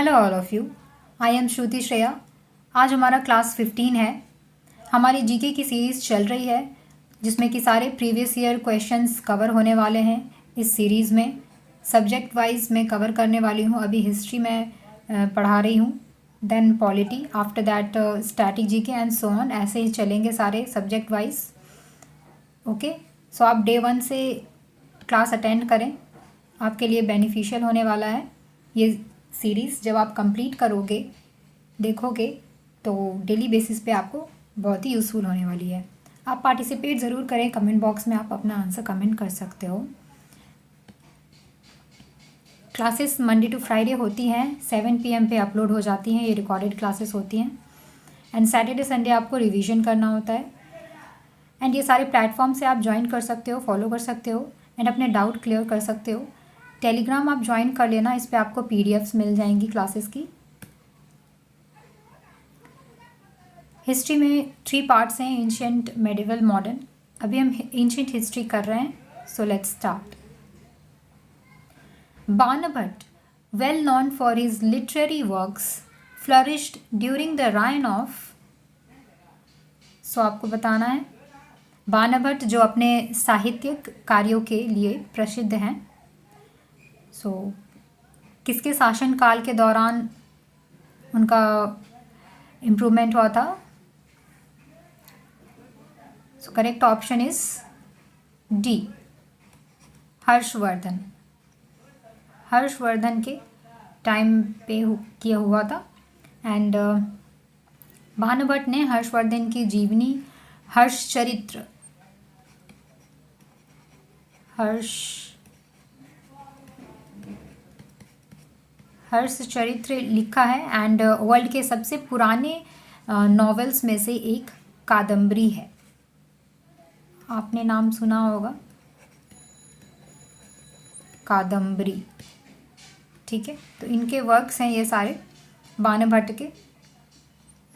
Hello all of you. I am Shruti Shreya. आज हमारा class 15 है। हमारी जीके की सीरीज़ चल रही है जिसमें कि सारे प्रीवियस ईयर क्वेश्चंस कवर होने वाले हैं। इस सीरीज़ में सब्जेक्ट वाइज मैं कवर करने वाली हूँ। अभी हिस्ट्री में पढ़ा रही हूँ, then polity, after that static GK and so on. ऐसे ही चलेंगे सारे सब्जेक्ट वाइज। ओके, सो आप डे 1 से क्लास अटेंड करें, आपके लिए बेनिफिशियल होने वाला है ये सीरीज़। जब आप कंप्लीट करोगे, देखोगे, तो डेली बेसिस पे आपको बहुत ही यूज़फुल होने वाली है। आप पार्टिसिपेट ज़रूर करें, कमेंट बॉक्स में आप अपना आंसर कमेंट कर सकते हो। क्लासेस मंडे टू फ्राइडे होती हैं, 7 PM पे अपलोड हो जाती हैं। ये रिकॉर्डेड क्लासेस होती हैं एंड सैटरडे संडे आपको रिवीजन करना होता है। एंड ये सारे प्लेटफॉर्म से आप ज्वाइन कर सकते हो, फॉलो कर सकते हो एंड अपने डाउट क्लियर कर सकते हो। टेलीग्राम आप ज्वाइन कर लेना, इस पर आपको PDFs मिल जाएंगी क्लासेस की। हिस्ट्री में 3 पार्ट्स हैं, एंशिएंट, मेडिवल, मॉडर्न। अभी हम एंशिएंट हिस्ट्री कर रहे हैं, so let's start. Banabhatta, well known for his literary works, flourished during the reign of. So आपको बताना है बाणभट्ट जो अपने साहित्यिक कार्यों के लिए प्रसिद्ध हैं। सो किसके शासनकाल के दौरान उनका इम्प्रूवमेंट हुआ था? So correct option is D, Harshvardhan. Harshvardhan के टाइम पे किया हुआ था। एंड बाणभट्ट ने हर्षवर्धन की जीवनी हर्षचरित्र लिखा है एंड वर्ल्ड के सबसे पुराने नॉवेल्स में से एक कादम्बरी है। आपने नाम सुना होगा, कादम्बरी। ठीक है, तो इनके वर्क्स हैं ये सारे बाणभट्ट के।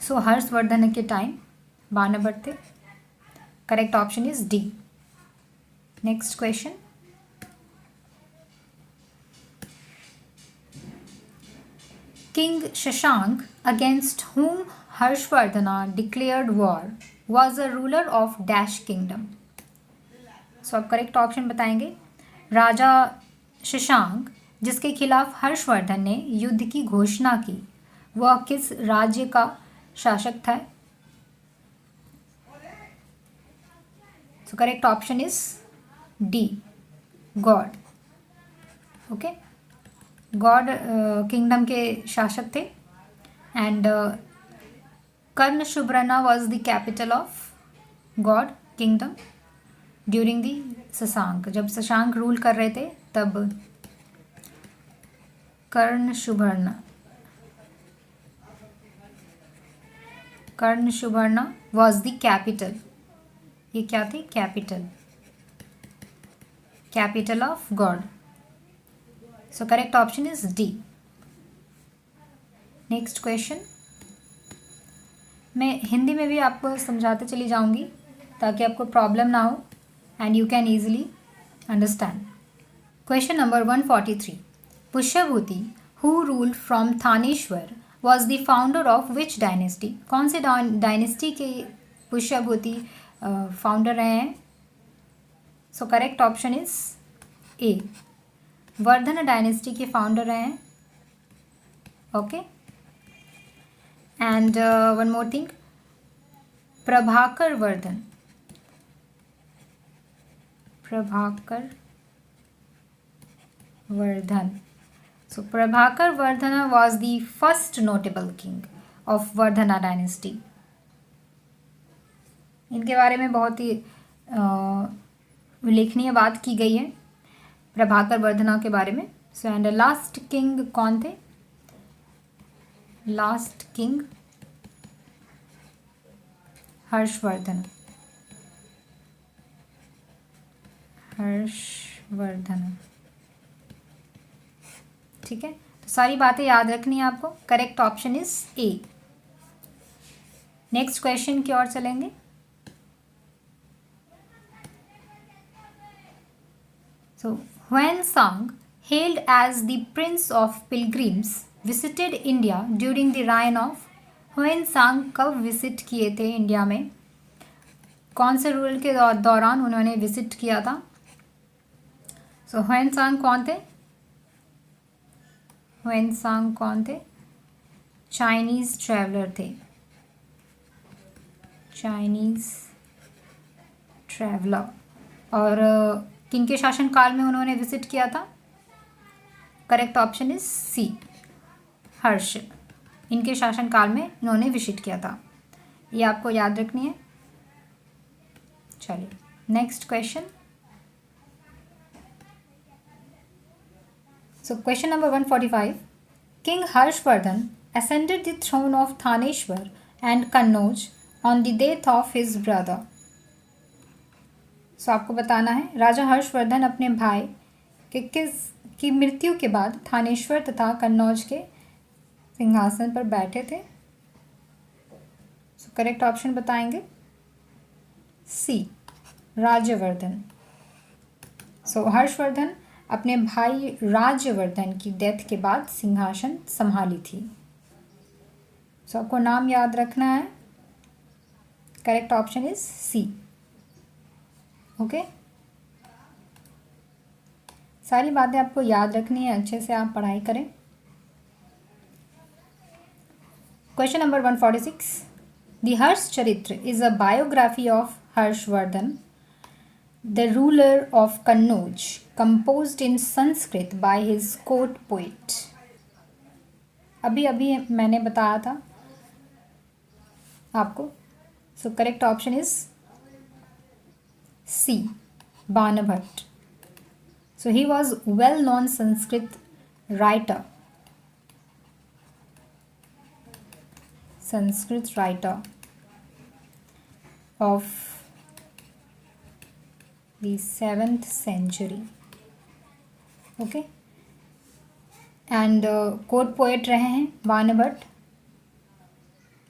सो हर्षवर्धन के टाइम बाणभट्ट थे। Correct option is D. Next question. King Shashank against whom Harshvardhana declared war was a ruler of dash kingdom। सो आप करेक्ट ऑप्शन बताएंगे। राजा शशांक जिसके खिलाफ हर्षवर्धन ने युद्ध की घोषणा की, वह किस राज्य का शासक था? So correct option is D, Gauda. Okay, Gauda kingdom के शासक थे। And Karnasuvarna was the capital of Gauda kingdom during the Shashanka. जब शशांक रूल कर रहे थे तब कर्णशुभ्रना वॉज द कैपिटल। ये क्या थे? Capital of Gaur. So correct option is D. Next question. मैं हिंदी में भी आपको समझाते चली जाऊंगी ताकि आपको प्रॉब्लम ना हो and you can easily understand. Question number 143। Pushyabhuti who ruled from Thaneshwar was the founder of which dynasty. कौन से डायनेस्टी के पुष्यभूति फाउंडर रहे हैं? सो correct option is A, Vardhan dynasty के फाउंडर रहे हैं। Okay, and one more thing, Prabhakar Vardhan. So Prabhakar Vardhan was the first notable king of Vardhana dynasty. इनके बारे में बहुत ही उल्लेखनीय बात की गई है प्रभाकर वर्धना के बारे में। सो एंड लास्ट किंग कौन थे? Last king Harshvardhan. ठीक है, तो सारी बातें याद रखनी है आपको। Correct option is A. Next question की ओर चलेंगे। So Huan Sang, hailed as the Prince of Pilgrims, visited India during the reign of Hiuen Tsang? कब विजिट किए थे इंडिया में? कौन से रूल के दौरान उन्होंने विजिट किया था? सो ह्वेनसांग कौन थे? ह्वेनसांग कौन थे? चाइनीज ट्रैवलर थे। Chinese traveller. और किनके शासनकाल में उन्होंने विजिट किया था? करेक्ट ऑप्शन इज सी, हर्ष। इनके शासनकाल में इन्होंने विजिट किया था। ये आपको याद रखनी है। चलिए next question. So question number 145, king Harshvardhan ascended the throne of Thaneshwar and Kannauj on the death of his brother. सो आपको बताना है राजा हर्षवर्धन अपने भाई के की मृत्यु के बाद थानेश्वर तथा कन्नौज के सिंहासन पर बैठे थे। सो करेक्ट ऑप्शन बताएंगे सी, राज्यवर्धन। सो हर्षवर्धन अपने भाई राज्यवर्धन की डेथ के बाद सिंहासन संभाली थी। सो आपको नाम याद रखना है। Correct option is C. Okay, सारी बातें आपको याद रखनी है, अच्छे से आप पढ़ाई करें। क्वेश्चन नंबर 146, द हर्ष चरित्र is a biography of Harshvardhan the ruler of Kannauj composed in Sanskrit by his court poet. अभी अभी मैंने बताया था आपको। So correct option is C, Banabhatta. So he was well known Sanskrit writer. Sanskrit writer of the 7th century. Okay, and court poet रहे हैं बाणभट्ट।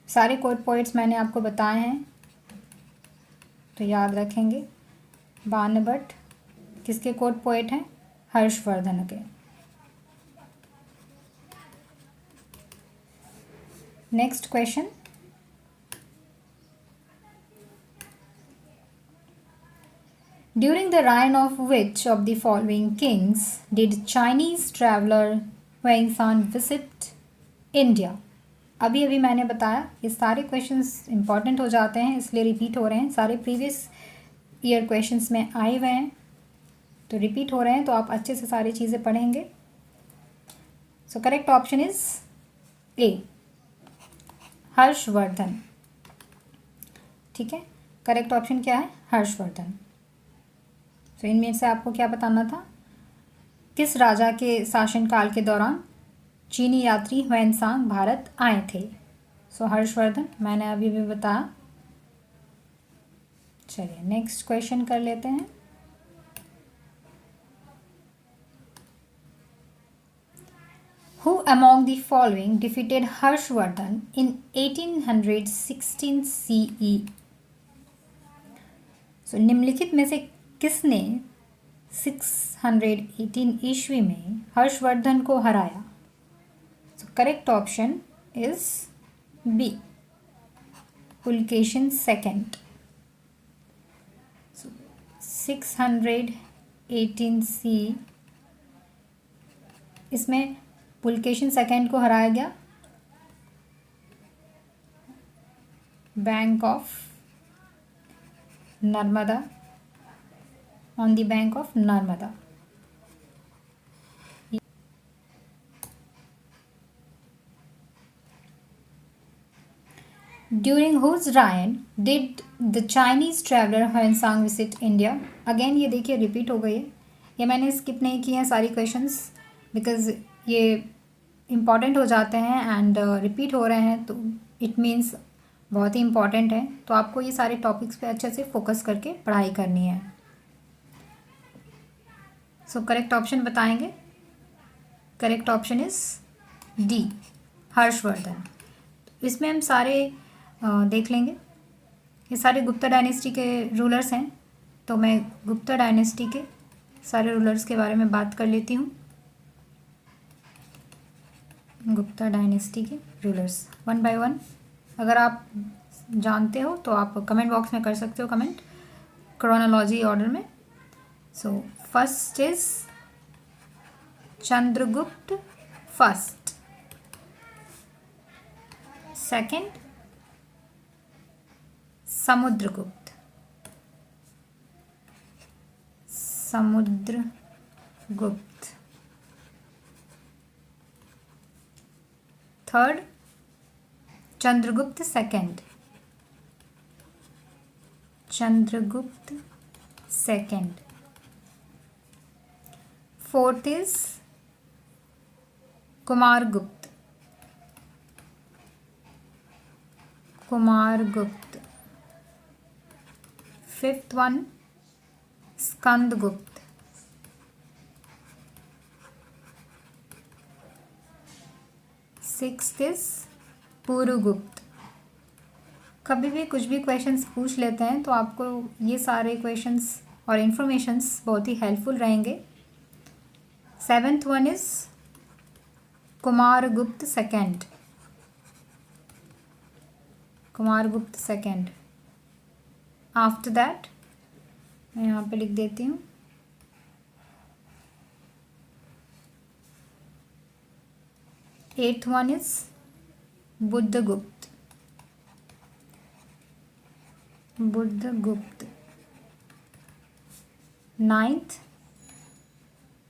सारे court poets मैंने आपको बताए हैं तो याद रखेंगे। बाणभट्ट किसके कोर्ट पोएट हैं? हर्षवर्धन के। Next question, during the reign of which of the following kings did Chinese traveler Huangshan visit India? अभी अभी मैंने बताया ये सारे क्वेश्चंस इंपॉर्टेंट हो जाते हैं, इसलिए रिपीट हो रहे हैं। सारे प्रीवियस ईयर क्वेश्चंस में आए हुए हैं तो रिपीट हो रहे हैं, तो आप अच्छे से सारी चीज़ें पढ़ेंगे। सो correct option is A, Harshvardhan. ठीक है, करेक्ट ऑप्शन क्या है? हर्षवर्धन। तो इनमें से आपको क्या बताना था? किस राजा के शासनकाल के दौरान चीनी यात्री ह्वेनसांग भारत आए थे? सो हर्षवर्धन मैंने अभी भी बताया। चलिए नेक्स्ट क्वेश्चन कर लेते हैं। Who among the following defeated Harshvardhan in 1816 CE? सो निम्नलिखित में से किसने 618 ईस्वी में हर्षवर्धन को हराया? So correct option is B, Pulakeshin second. 618 C, इसमें पुलकेशिन सेकंड को हराया गया bank of Narmada, on the bank of Narmada. During whose reign did the Chinese traveler Huansang visit India? Again ये देखिए रिपीट हो गई है, ये मैंने स्किप नहीं किए हैं सारी क्वेश्चंस बिकॉज ये इम्पॉर्टेंट हो जाते हैं एंड रिपीट हो रहे हैं, तो इट मीन्स बहुत ही इम्पॉर्टेंट है। तो आपको ये सारे टॉपिक्स पे अच्छे से फोकस करके पढ़ाई करनी है। सो करेक्ट ऑप्शन बताएंगे। Correct option is D, Harshvardhan. इसमें हम सारे देख लेंगे, ये सारे गुप्ता डायनेस्टी के रूलर्स हैं, तो मैं गुप्ता डायनेस्टी के सारे रूलर्स के बारे में बात कर लेती हूँ। गुप्ता डायनेस्टी के रूलर्स वन बाय वन। अगर आप जानते हो तो आप कमेंट बॉक्स में कर सकते हो कमेंट क्रोनोलॉजी ऑर्डर में। So first is Chandragupta first, second Samudragupta, Samudragupta, third Chandragupta second, Chandragupta second, fourth is Kumaragupta, Kumaragupta, fifth one Skandagupta, sixth is Purugupta. कभी भी कुछ भी क्वेश्चंस पूछ लेते हैं तो आपको ये सारे क्वेश्चंस और इन्फॉर्मेशंस बहुत ही हेल्पफुल रहेंगे। Seventh one is Kumaragupta second, Kumaragupta second. After that मैं यहाँ पे लिख देती हूँ eighth one is Buddhagupta, Buddhagupta. Ninth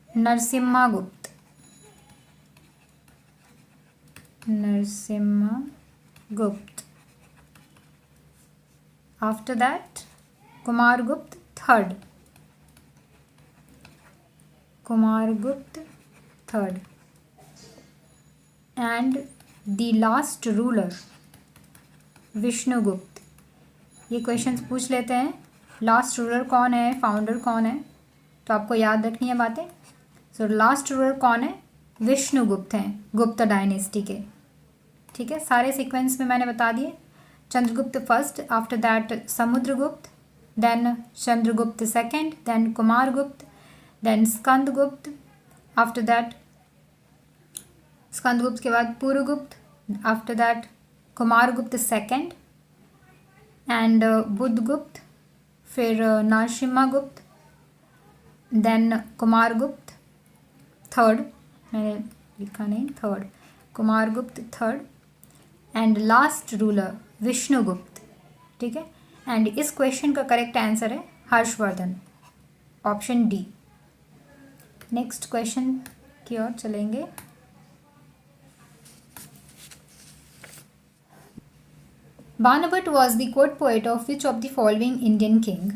Narasimhagupta, Narasimhagupta. After that Kumaragupta third, Kumaragupta third. And the last ruler Vishnugupta. ये क्वेश्चंस पूछ लेते हैं लास्ट रूलर कौन है, फाउंडर कौन है, तो आपको याद रखनी है बातें। सो लास्ट रूलर कौन है, विष्णुगुप्त हैं गुप्ता डायनेस्टी के। ठीक है, सारे सीक्वेंस में मैंने बता दिए। Chandragupta first, after that Samudragupta, then Chandragupta second, then Kumaragupta, then Skandagupta, after that Skandagupta के बाद Purugupta, after that Kumaragupta second and Buddhagupta, फिर नरसिम्हागुप्त, देन कुमारगुप्त थर्ड, मैंने लिखा नहीं, third Kumaragupta third and last ruler Vishnugupta. ठीक है, एंड इस क्वेश्चन का करेक्ट आंसर है Harshvardhan, option D. Next question की ओर चलेंगे। Banabhatta was the court poet of which of the following Indian king.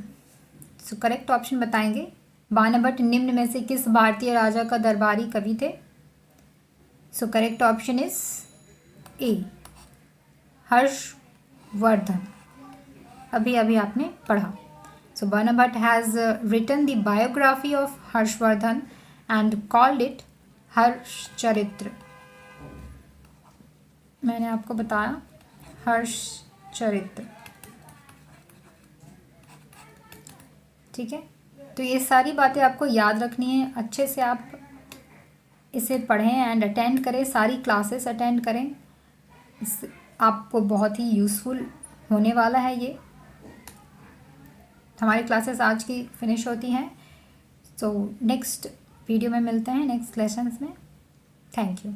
So correct option बताएंगे। बाणभट्ट निम्न में से किस भारतीय राजा का दरबारी कवि थे। So correct option is A Harshavardhana, अभी अभी आपने पढ़ा। So Banabhatta has written the biography of Harshavardhana and called it Harshacharitra. मैंने आपको बताया हर्षचरित्र। ठीक है, तो ये सारी बातें आपको याद रखनी है, अच्छे से आप इसे पढ़ें एंड अटेंड करें, सारी क्लासेस अटेंड करें, इससे आपको बहुत ही यूज़फुल होने वाला है। ये हमारी क्लासेस आज की फिनिश होती हैं। सो नेक्स्ट वीडियो में मिलते हैं, नेक्स्ट लेसन्स में। Thank you.